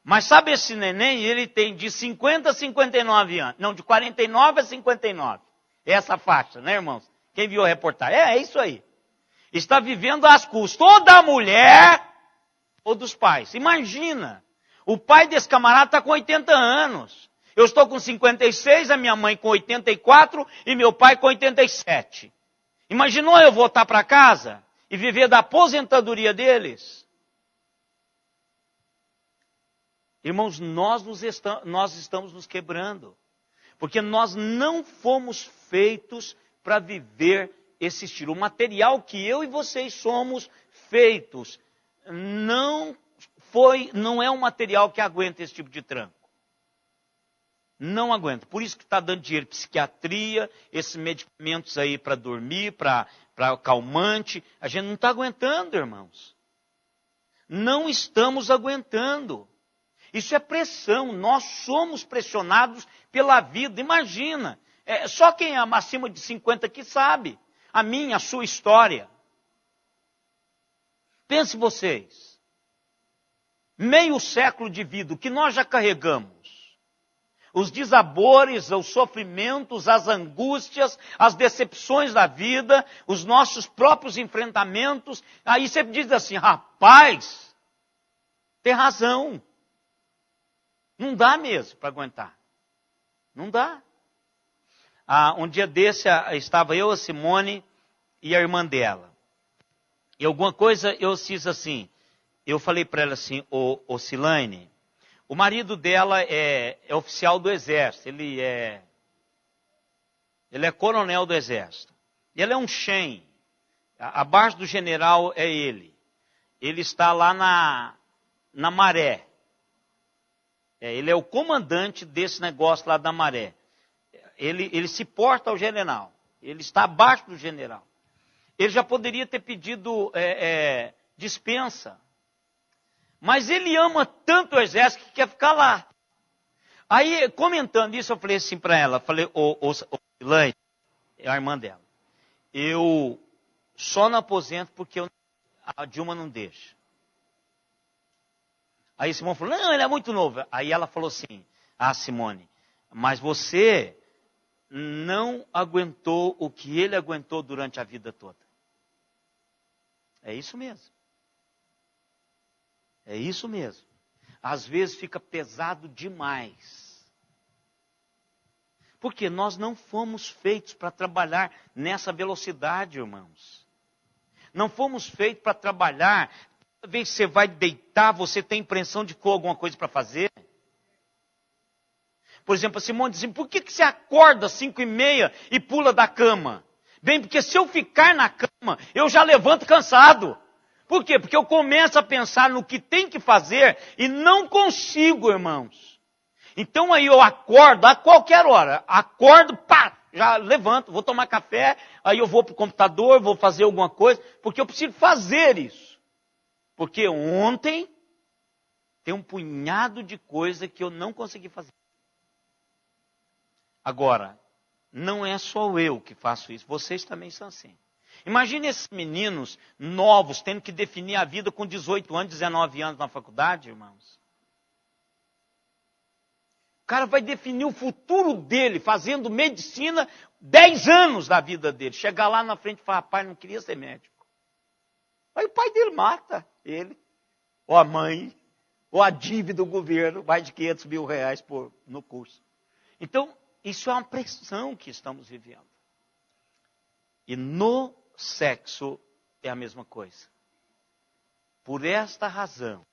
Mas sabe esse neném, ele tem de 50 a 59 anos. Não, de 49 a 59. É essa faixa, né, irmãos? Quem viu a reportagem? É isso aí. Está vivendo às custas ou da mulher ou dos pais. Imagina, o pai desse camarada está com 80 anos. Eu estou com 56, a minha mãe com 84 e meu pai com 87. Imaginou eu voltar para casa e viver da aposentadoria deles? Irmãos, nós estamos nos quebrando. Porque nós não fomos feitos para viver esse estilo. O material que eu e vocês somos feitos não é um material que aguenta esse tipo de tranco. Não aguenta. Por isso que está dando dinheiro, psiquiatria, esses medicamentos aí para dormir, para calmante. A gente não está aguentando, irmãos. Não estamos aguentando. Isso é pressão. Nós somos pressionados pela vida. Imagina. Só quem é acima de 50 que sabe. A minha, a sua história. Pense vocês. Meio século de vida, o que nós já carregamos. Os desabores, os sofrimentos, as angústias, as decepções da vida, os nossos próprios enfrentamentos. Aí você diz assim, rapaz, tem razão. Não dá mesmo para aguentar. Não dá. Um dia desse, estava eu, a Simone e a irmã dela. E alguma coisa eu fiz assim. Eu falei para ela assim, ô Silane, o marido dela é oficial do exército. Ele é coronel do exército. Ele é um Shen. Abaixo do general é ele. Ele está lá na Maré. Ele é o comandante desse negócio lá da Maré. Ele se porta ao general. Ele está abaixo do general. Ele já poderia ter pedido dispensa. Mas ele ama tanto o exército que quer ficar lá. Aí, comentando isso, eu falei assim para ela. Falei, ô Elaine, é a irmã dela. Eu só não aposento porque a Dilma não deixa. Aí Simone falou, não, ele é muito novo. Aí ela falou assim, Simone, mas você não aguentou o que ele aguentou durante a vida toda. É isso mesmo. É isso mesmo. Às vezes fica pesado demais. Porque nós não fomos feitos para trabalhar nessa velocidade, irmãos. Não fomos feitos para trabalhar. Toda vez que você vai deitar, você tem a impressão de que for alguma coisa para fazer. Por exemplo, a Simone diz assim, por que você acorda às 5h30 e pula da cama? Bem, porque se eu ficar na cama, eu já levanto cansado. Por quê? Porque eu começo a pensar no que tem que fazer e não consigo, irmãos. Então aí eu acordo a qualquer hora. Acordo, pá, já levanto, vou tomar café, aí eu vou para o computador, vou fazer alguma coisa, porque eu preciso fazer isso. Porque ontem tem um punhado de coisa que eu não consegui fazer. Agora, não é só eu que faço isso, vocês também são assim. Imagine esses meninos novos tendo que definir a vida com 18 anos, 19 anos na faculdade, irmãos. O cara vai definir o futuro dele fazendo medicina 10 anos da vida dele. Chegar lá na frente e falar, pai, não queria ser médico. Aí o pai dele mata ele, ou a mãe, ou a dívida do governo, mais de 500 mil reais no curso. Então, isso é uma pressão que estamos vivendo. E no sexo é a mesma coisa. Por esta razão,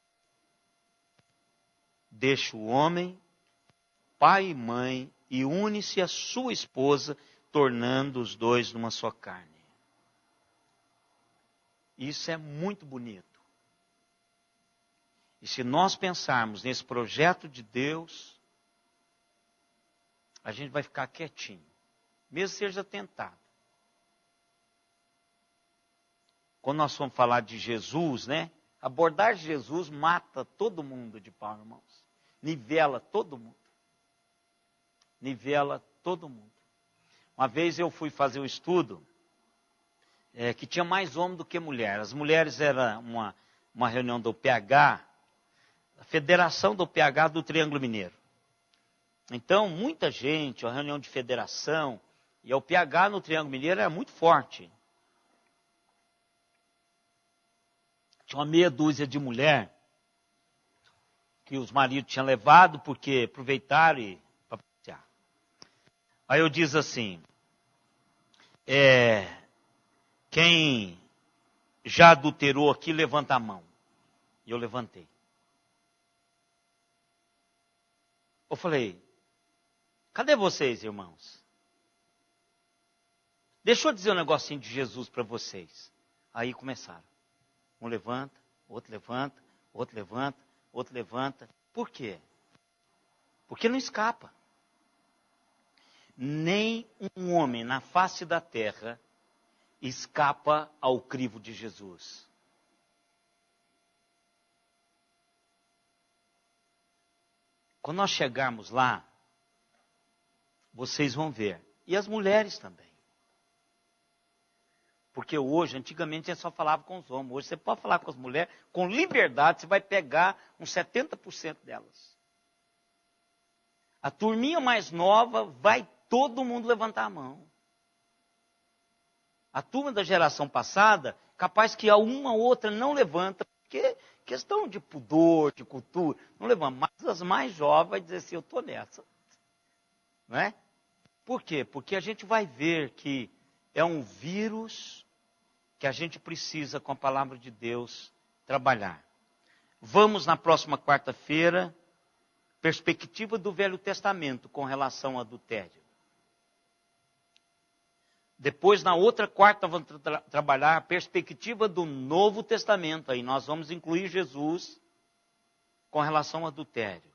deixa o homem, pai e mãe, e une-se a sua esposa, tornando os dois numa só carne. Isso é muito bonito. E se nós pensarmos nesse projeto de Deus, a gente vai ficar quietinho, mesmo seja tentado. Quando nós vamos falar de Jesus, né? Abordar Jesus mata todo mundo de pau, irmãos. Nivela todo mundo. Nivela todo mundo. Uma vez eu fui fazer um estudo que tinha mais homem do que mulher. As mulheres era uma reunião do PH, a Federação do PH do Triângulo Mineiro. Então, muita gente, a reunião de federação, e o PH no Triângulo Mineiro era muito forte. Tinha uma meia dúzia de mulher que os maridos tinham levado porque aproveitaram e para passear. Aí eu disse assim, quem já adulterou aqui, levanta a mão. E eu levantei. Eu falei, cadê vocês, irmãos? Deixa eu dizer um negocinho de Jesus para vocês. Aí começaram. Um levanta, outro levanta, outro levanta, outro levanta. Por quê? Porque não escapa. nem um homem na face da terra escapa ao crivo de Jesus. Quando nós chegarmos lá, vocês vão ver. E as mulheres também. Porque hoje, antigamente, a gente só falava com os homens. Hoje você pode falar com as mulheres, com liberdade, você vai pegar uns 70% delas. A turminha mais nova, vai todo mundo levantar a mão. A turma da geração passada, capaz que a uma ou outra não levanta, porque questão de pudor, de cultura, não levanta. Mas as mais jovens vão dizer assim, eu estou nessa. Não é? Por quê? Porque a gente vai ver que é um vírus que a gente precisa, com a palavra de Deus, trabalhar. Vamos na próxima quarta-feira, perspectiva do Velho Testamento com relação ao adultério. Depois, na outra quarta, vamos trabalhar a perspectiva do Novo Testamento. Aí nós vamos incluir Jesus com relação ao adultério.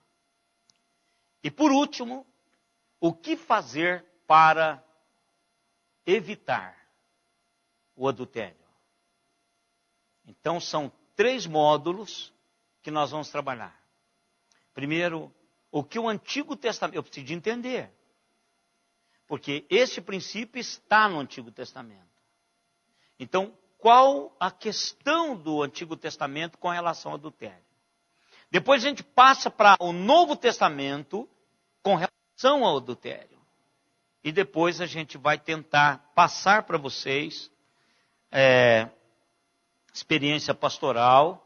E por último, o que fazer para evitar o adultério? Então, são 3 módulos que nós vamos trabalhar. Primeiro, o que o Antigo Testamento... Eu preciso de entender. Porque este princípio está no Antigo Testamento. Então, qual a questão do Antigo Testamento com relação ao adultério? Depois a gente passa para o Novo Testamento com relação ao adultério. E depois a gente vai tentar passar para vocês experiência pastoral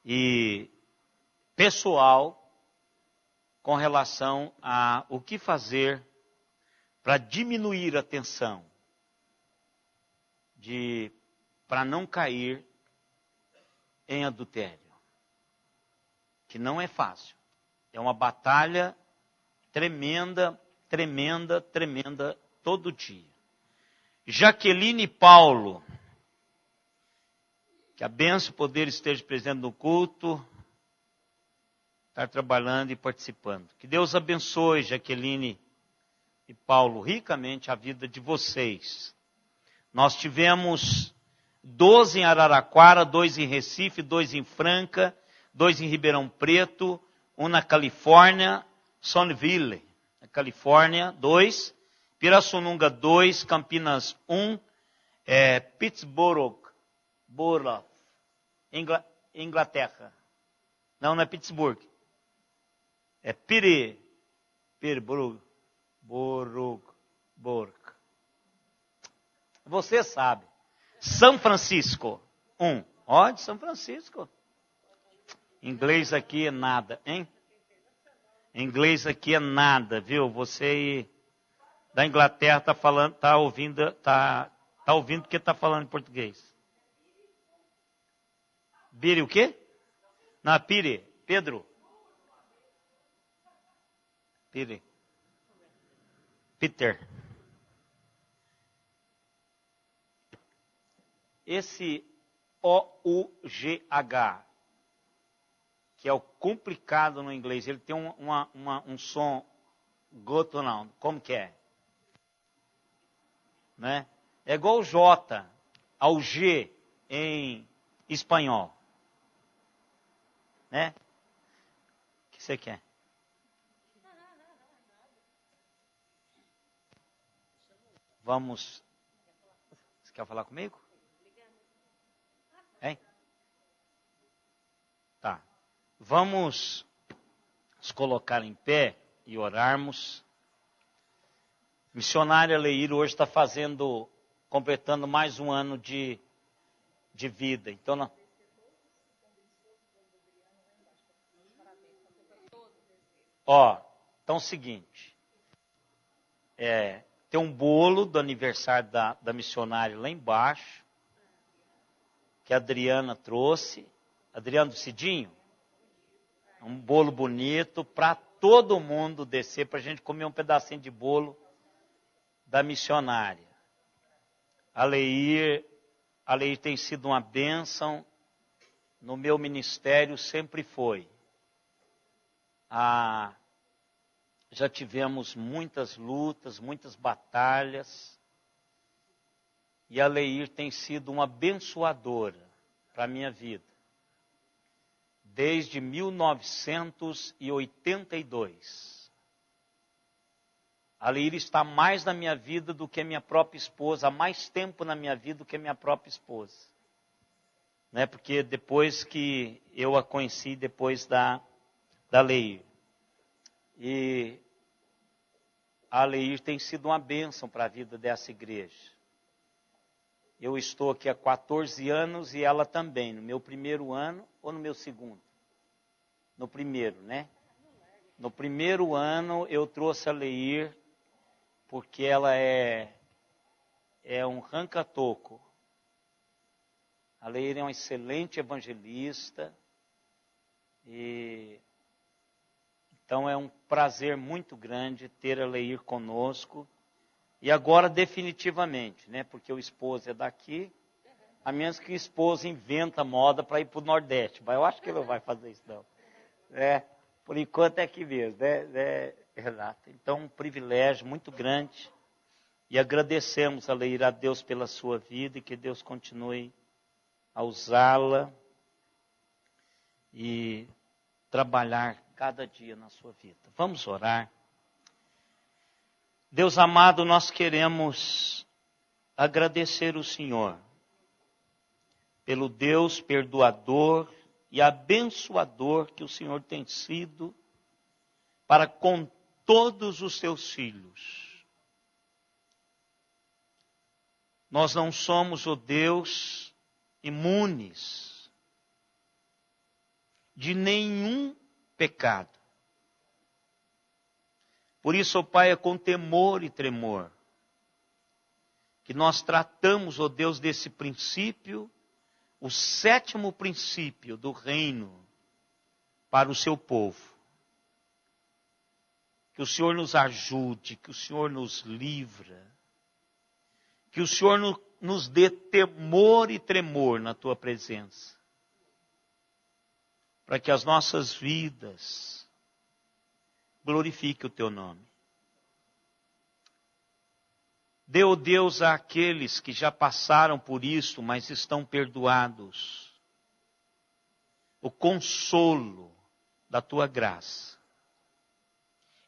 e pessoal com relação a o que fazer para diminuir a tensão, para não cair em adultério. Que não é fácil. É uma batalha tremenda, tremenda, tremenda, todo dia. Jaqueline e Paulo, que a bênção e o poder esteja presente no culto, estar trabalhando e participando. Que Deus abençoe, Jaqueline e Paulo, ricamente a vida de vocês. Nós tivemos 12 em Araraquara, 2 em Recife, 2 em Franca, 2 em Ribeirão Preto, 1 na Califórnia, Sonneville, na Califórnia, 2, Pirassununga 2, Campinas 1, Pittsburgh, Inglaterra. Não é Pittsburgh. É Pittsburgh. Você sabe. São Francisco 1. Ó, de São Francisco. Inglês aqui é nada, hein? Inglês aqui é nada, viu? Você da Inglaterra está falando, está ouvindo porque está falando em português. Biri o quê? Não, Pire, Pedro. Pire. Peter. Esse O-U-G-H, que é o complicado no inglês, ele tem um som gutural. Como que é? Né? É igual o J ao G em espanhol. Né? O que você quer? Vamos. Você quer falar comigo? Hein? Tá. Vamos nos colocar em pé e orarmos. Missionária Leir hoje está completando mais um ano de vida. Então, então é o seguinte. Tem um bolo do aniversário da missionária lá embaixo, que a Adriana trouxe. Adriana do Cidinho. Um bolo bonito para todo mundo descer, para a gente comer um pedacinho de bolo da missionária. A Leir tem sido uma bênção no meu ministério, sempre foi. A já tivemos muitas lutas, muitas batalhas, e a Leir tem sido uma abençoadora para a minha vida. Desde 1982. A Leir está mais na minha vida do que minha própria esposa, há mais tempo na minha vida do que minha própria esposa. Né? Porque depois que eu a conheci, depois da Leir. E a Leir tem sido uma bênção para a vida dessa igreja. Eu estou aqui há 14 anos e ela também, no meu primeiro ano ou no meu segundo? No primeiro, né? No primeiro ano eu trouxe a Leir, porque ela é um ranca-toco. A Leir é uma excelente evangelista, e então é um prazer muito grande ter a Leir conosco. E agora definitivamente, né? Porque o esposo é daqui, a menos que o esposo inventa moda para ir para o Nordeste. Mas eu acho que ele não vai fazer isso não. Por enquanto é aqui mesmo, né, Renato? Então um privilégio muito grande. E agradecemos a Leir a Deus pela sua vida e que Deus continue a usá-la e trabalhar cada dia na sua vida. Vamos orar. Deus amado, nós queremos agradecer o Senhor pelo Deus perdoador e abençoador que o Senhor tem sido para com todos os seus filhos. Nós não somos, ó Deus, imunes de nenhum pecado. Por isso, ó Pai, é com temor e tremor que nós tratamos, ó Deus, desse princípio, o 7º princípio do reino para o seu povo. Que o Senhor nos ajude, que o Senhor nos livra, que o Senhor nos dê temor e tremor na Tua presença, para que as nossas vidas glorifique o Teu nome. Dê, ó Deus, àqueles que já passaram por isso, mas estão perdoados, o consolo da Tua graça.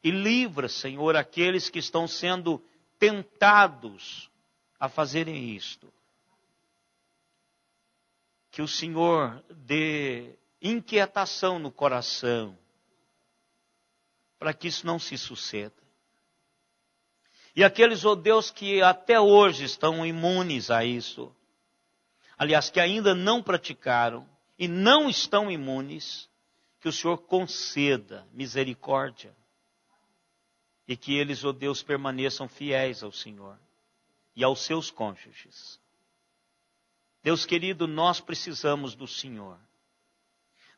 E livra, Senhor, aqueles que estão sendo tentados a fazerem isto. Que o Senhor dê inquietação no coração, para que isso não se suceda. E aqueles, ó Deus, que até hoje estão imunes a isso, aliás, que ainda não praticaram e não estão imunes, que o Senhor conceda misericórdia e que eles, ó Deus, permaneçam fiéis ao Senhor e aos seus cônjuges. Deus querido, nós precisamos do Senhor.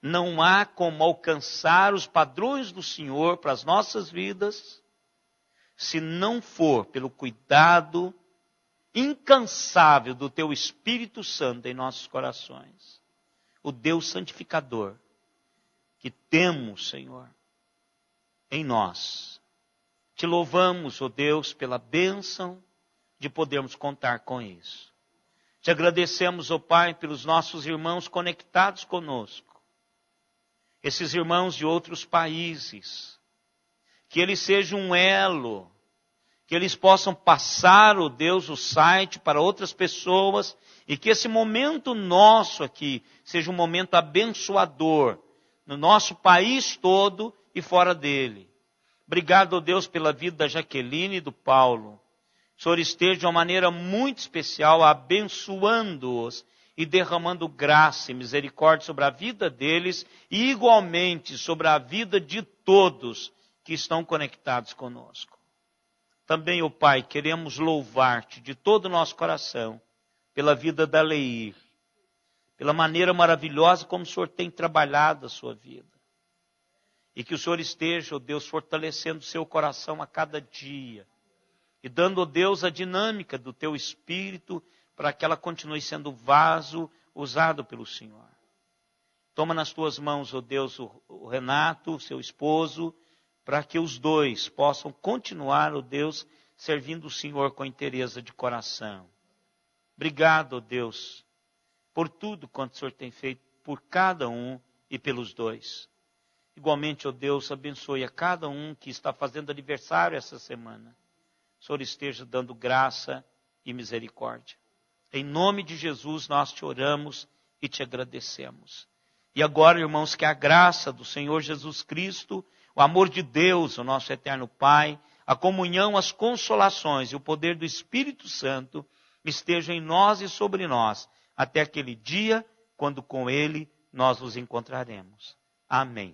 Não há como alcançar os padrões do Senhor para as nossas vidas, se não for pelo cuidado incansável do Teu Espírito Santo em nossos corações. O Deus santificador que temos, Senhor, em nós. Te louvamos, ó Deus, pela bênção de podermos contar com isso. Te agradecemos, ó Pai, pelos nossos irmãos conectados conosco. Esses irmãos de outros países, que eles sejam um elo, que eles possam passar, ó Deus, o site para outras pessoas, e que esse momento nosso aqui seja um momento abençoador, no nosso país todo e fora dele. Obrigado, ó Deus, pela vida da Jaqueline e do Paulo. O Senhor esteja de uma maneira muito especial abençoando-os e derramando graça e misericórdia sobre a vida deles e igualmente sobre a vida de todos que estão conectados conosco. Também, ó Pai, queremos louvar-te de todo o nosso coração pela vida da Leir, pela maneira maravilhosa como o Senhor tem trabalhado a sua vida. E que o Senhor esteja, ó Deus, fortalecendo o seu coração a cada dia e dando, ó Deus, a dinâmica do teu Espírito para que ela continue sendo vaso usado pelo Senhor. Toma nas tuas mãos, ó Deus, o Renato, seu esposo, para que os dois possam continuar, ó Deus, servindo o Senhor com inteireza de coração. Obrigado, ó Deus, por tudo quanto o Senhor tem feito por cada um e pelos dois. Igualmente, ó Deus, abençoe a cada um que está fazendo aniversário essa semana. O Senhor esteja dando graça e misericórdia. Em nome de Jesus nós te oramos e te agradecemos. E agora, irmãos, que a graça do Senhor Jesus Cristo, o amor de Deus, o nosso eterno Pai, a comunhão, as consolações e o poder do Espírito Santo estejam em nós e sobre nós, até aquele dia quando com Ele nós nos encontraremos. Amém.